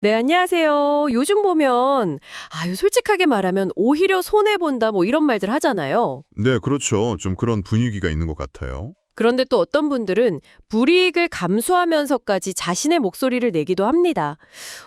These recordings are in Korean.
네, 안녕하세요. 요즘 보면, 솔직하게 말하면 오히려 손해본다 뭐 이런 말들 하잖아요. 네, 그렇죠. 좀 그런 분위기가 있는 것 같아요. 그런데 또 어떤 분들은 불이익을 감수하면서까지 자신의 목소리를 내기도 합니다.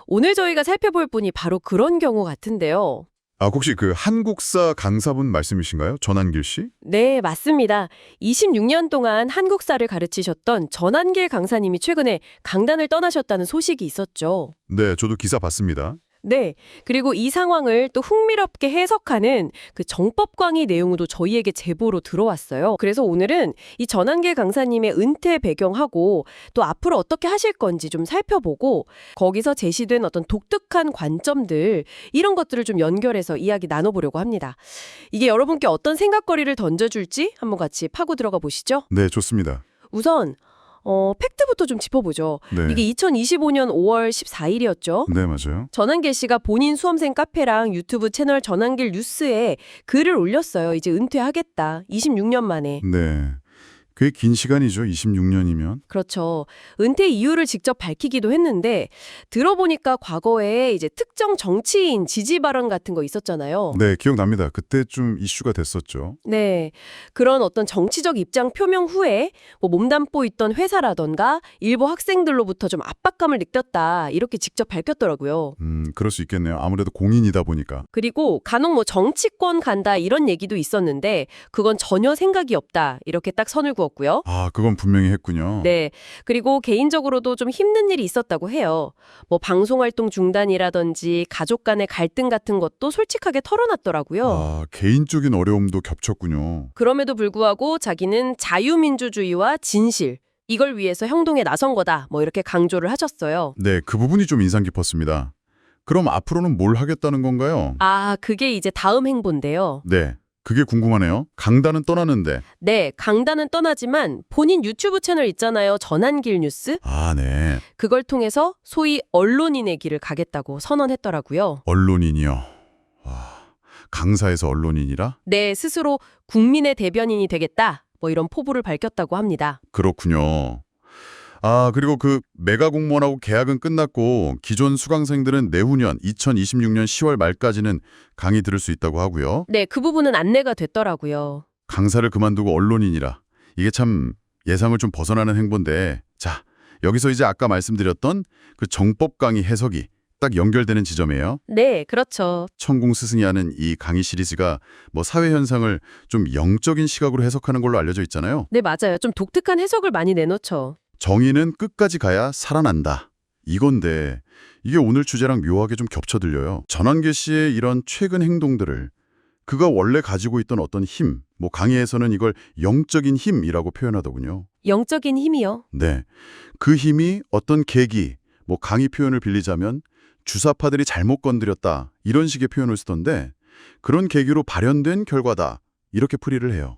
오늘 저희가 살펴볼 분이 바로 그런 경우 같은데요. 혹시 그 한국사 강사분 말씀이신가요? 전한길 씨? 네, 맞습니다. 26년 동안 한국사를 가르치셨던 전한길 강사님이 최근에 강단을 떠나셨다는 소식이 있었죠. 네, 저도 기사 봤습니다. 네. 그리고 이 상황을 또 흥미롭게 해석하는 그 정법 강의 내용도 저희에게 제보로 들어왔어요. 그래서 오늘은 이 전한길 강사님의 은퇴 배경하고 또 앞으로 어떻게 하실 건지 좀 살펴보고 거기서 제시된 어떤 독특한 관점들 이런 것들을 좀 연결해서 이야기 나눠보려고 합니다. 이게 여러분께 어떤 생각거리를 던져줄지 한번 같이 파고 들어가 보시죠. 네, 좋습니다. 우선 팩트부터 좀 짚어보죠. 네. 이게 2025년 5월 14일이었죠. 네, 맞아요. 전한길 씨가 본인 수험생 카페랑 유튜브 채널 전한길 뉴스에 글을 올렸어요. 이제 은퇴하겠다. 26년 만에. 네. 꽤 긴 시간이죠. 26년이면. 그렇죠. 은퇴 이유를 직접 밝히기도 했는데 들어보니까 과거에 이제 특정 정치인 지지 발언 같은 거 있었잖아요. 네, 기억납니다. 그때 좀 이슈가 됐었죠. 네. 그런 어떤 정치적 입장 표명 후에 뭐 몸담고 있던 회사라던가 일부 학생들로부터 좀 압박감을 느꼈다. 이렇게 직접 밝혔더라고요. 그럴 수 있겠네요. 아무래도 공인이다 보니까. 그리고 간혹 뭐 정치권 간다 이런 얘기도 있었는데 그건 전혀 생각이 없다. 이렇게 딱 선을 그었고요. 그건 분명히 했군요. 네. 그리고 개인적으로도 좀 힘든 일이 있었다고 해요. 뭐 방송활동 중단이라든지 가족 간의 갈등 같은 것도 솔직하게 털어놨더라고요. 개인적인 어려움도 겹쳤군요. 그럼에도 불구하고 자기는 자유민주주의와 진실, 이걸 위해서 행동에 나선 거다. 뭐 이렇게 강조를 하셨어요. 네, 그 부분이 좀 인상 깊었습니다. 그럼 앞으로는 뭘 하겠다는 건가요? 그게 이제 다음 행보인데요. 네, 그게 궁금하네요. 강단은 떠나는데. 네, 강단은 떠나지만 본인 유튜브 채널 있잖아요. 전한길 뉴스? 네. 그걸 통해서 소위 언론인의 길을 가겠다고 선언했더라고요. 언론인이요. 강사에서 언론인이라? 네, 스스로 국민의 대변인이 되겠다. 뭐 이런 포부를 밝혔다고 합니다. 그렇군요. 그리고 그 메가 공무원하고 계약은 끝났고 기존 수강생들은 내후년 2026년 10월 말까지는 강의 들을 수 있다고 하고요. 네, 그 부분은 안내가 됐더라고요. 강사를 그만두고 언론인이라. 이게 참 예상을 좀 벗어나는 행보인데, 자, 여기서 이제 아까 말씀드렸던 그 정법 강의 해석이 딱 연결되는 지점이에요. 네, 그렇죠. 천공 스승이 하는 이 강의 시리즈가 뭐 사회 현상을 좀 영적인 시각으로 해석하는 걸로 알려져 있잖아요. 네, 맞아요. 좀 독특한 해석을 많이 내놓죠. 정의는 끝까지 가야 살아난다. 이건데 이게 오늘 주제랑 묘하게 좀 겹쳐 들려요. 전한길 씨의 이런 최근 행동들을 그가 원래 가지고 있던 어떤 힘, 뭐 강의에서는 이걸 영적인 힘이라고 표현하더군요. 영적인 힘이요. 네, 그 힘이 어떤 계기, 뭐 강의 표현을 빌리자면 주사파들이 잘못 건드렸다 이런 식의 표현을 쓰던데 그런 계기로 발현된 결과다 이렇게 풀이를 해요.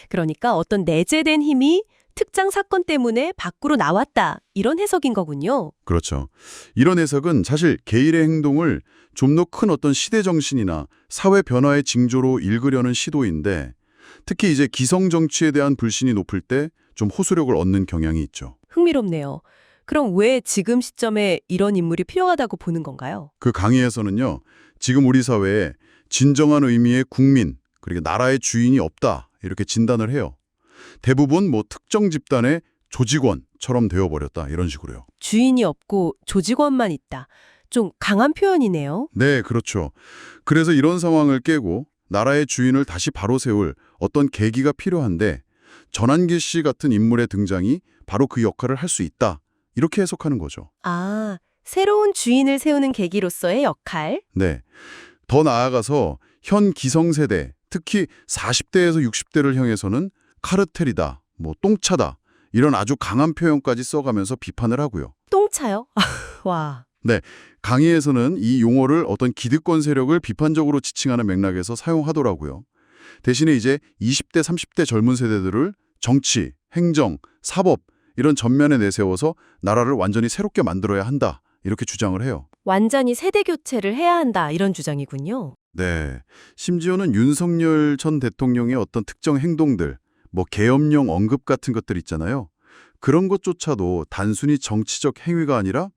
그러니까 어떤 내재된 힘이 특정 사건 때문에 밖으로 나왔다. 이런 해석인 거군요. 그렇죠. 이런 해석은 사실 게일의 행동을 좀 더 큰 어떤 시대 정신이나 사회 변화의 징조로 읽으려는 시도인데 특히 이제 기성 정치에 대한 불신이 높을 때 좀 호소력을 얻는 경향이 있죠. 흥미롭네요. 그럼 왜 지금 시점에 이런 인물이 필요하다고 보는 건가요? 그 강의에서는요. 지금 우리 사회에 진정한 의미의 국민, 그리고 나라의 주인이 없다 이렇게 진단을 해요. 대부분 뭐 특정 집단의 조직원처럼 되어버렸다 이런 식으로요. 주인이 없고 조직원만 있다. 좀 강한 표현이네요. 네, 그렇죠. 그래서 이런 상황을 깨고 나라의 주인을 다시 바로 세울 어떤 계기가 필요한데 전한길 씨 같은 인물의 등장이 바로 그 역할을 할 수 있다. 이렇게 해석하는 거죠. 새로운 주인을 세우는 계기로서의 역할? 네. 더 나아가서 현 기성세대, 특히 40대에서 60대를 향해서는 카르텔이다, 뭐 똥차다 이런 아주 강한 표현까지 써가면서 비판을 하고요. 똥차요? 와. 네, 강의에서는 이 용어를 어떤 기득권 세력을 비판적으로 지칭하는 맥락에서 사용하더라고요. 대신에 이제 20대, 30대 젊은 세대들을 정치, 행정, 사법 이런 전면에 내세워서 나라를 완전히 새롭게 만들어야 한다 이렇게 주장을 해요. 완전히 세대 교체를 해야 한다. 이런 주장이군요. 네, 심지어는 윤석열 전 대통령의 어떤 특정 행동들, 뭐 계엄령 언급 같은 것들 있잖아요. 그런 것조차도 단순히 정치적 행위가 아니라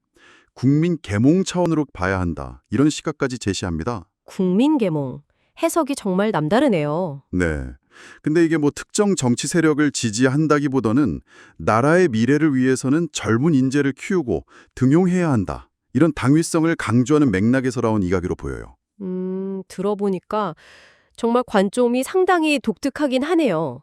국민 계몽 차원으로 봐야 한다. 이런 시각까지 제시합니다. 국민계몽. 해석이 정말 남다르네요. 네. 근데 이게 뭐 특정 정치 세력을 지지한다기보다는 나라의 미래를 위해서는 젊은 인재를 키우고 등용해야 한다. 이런 당위성을 강조하는 맥락에서 나온 이야기로 보여요. 들어보니까 정말 관점이 상당히 독특하긴 하네요.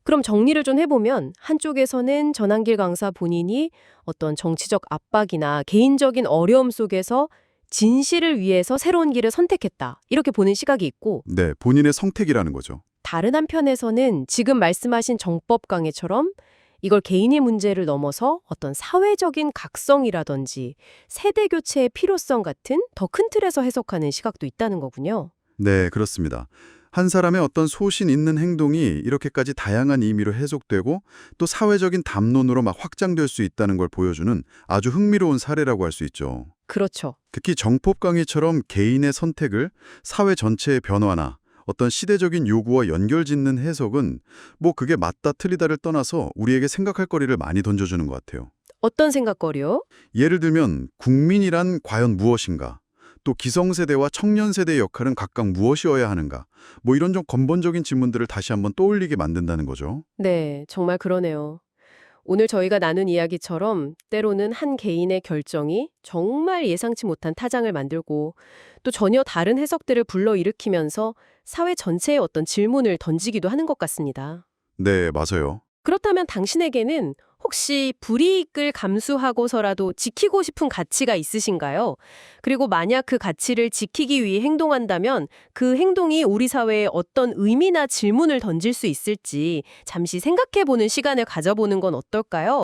그럼 정리를 좀 해보면 한쪽에서는 전한길 강사 본인이 어떤 정치적 압박이나 개인적인 어려움 속에서 진실을 위해서 새로운 길을 선택했다. 이렇게 보는 시각이 있고 네, 본인의 선택이라는 거죠. 다른 한편에서는 지금 말씀하신 정법 강해처럼 이걸 개인의 문제를 넘어서 어떤 사회적인 각성이라든지 세대 교체의 필요성 같은 더 큰 틀에서 해석하는 시각도 있다는 거군요. 네, 그렇습니다. 한 사람의 어떤 소신 있는 행동이 이렇게까지 다양한 의미로 해석되고 또 사회적인 담론으로 막 확장될 수 있다는 걸 보여주는 아주 흥미로운 사례라고 할 수 있죠. 그렇죠. 특히 정법 강의처럼 개인의 선택을 사회 전체의 변화나 어떤 시대적인 요구와 연결짓는 해석은 뭐 그게 맞다 틀리다를 떠나서 우리에게 생각할 거리를 많이 던져주는 것 같아요. 어떤 생각거리요? 예를 들면 국민이란 과연 무엇인가? 또 기성세대와 청년세대의 역할은 각각 무엇이어야 하는가? 뭐 이런 좀 근본적인 질문들을 다시 한번 떠올리게 만든다는 거죠. 네, 정말 그러네요. 오늘 저희가 나눈 이야기처럼 때로는 한 개인의 결정이 정말 예상치 못한 타장을 만들고 또 전혀 다른 해석들을 불러일으키면서 사회 전체에 어떤 질문을 던지기도 하는 것 같습니다. 네, 맞아요. 그렇다면 당신에게는 혹시 불이익을 감수하고서라도 지키고 싶은 가치가 있으신가요? 그리고 만약 그 가치를 지키기 위해 행동한다면 그 행동이 우리 사회에 어떤 의미나 질문을 던질 수 있을지 잠시 생각해보는 시간을 가져보는 건 어떨까요?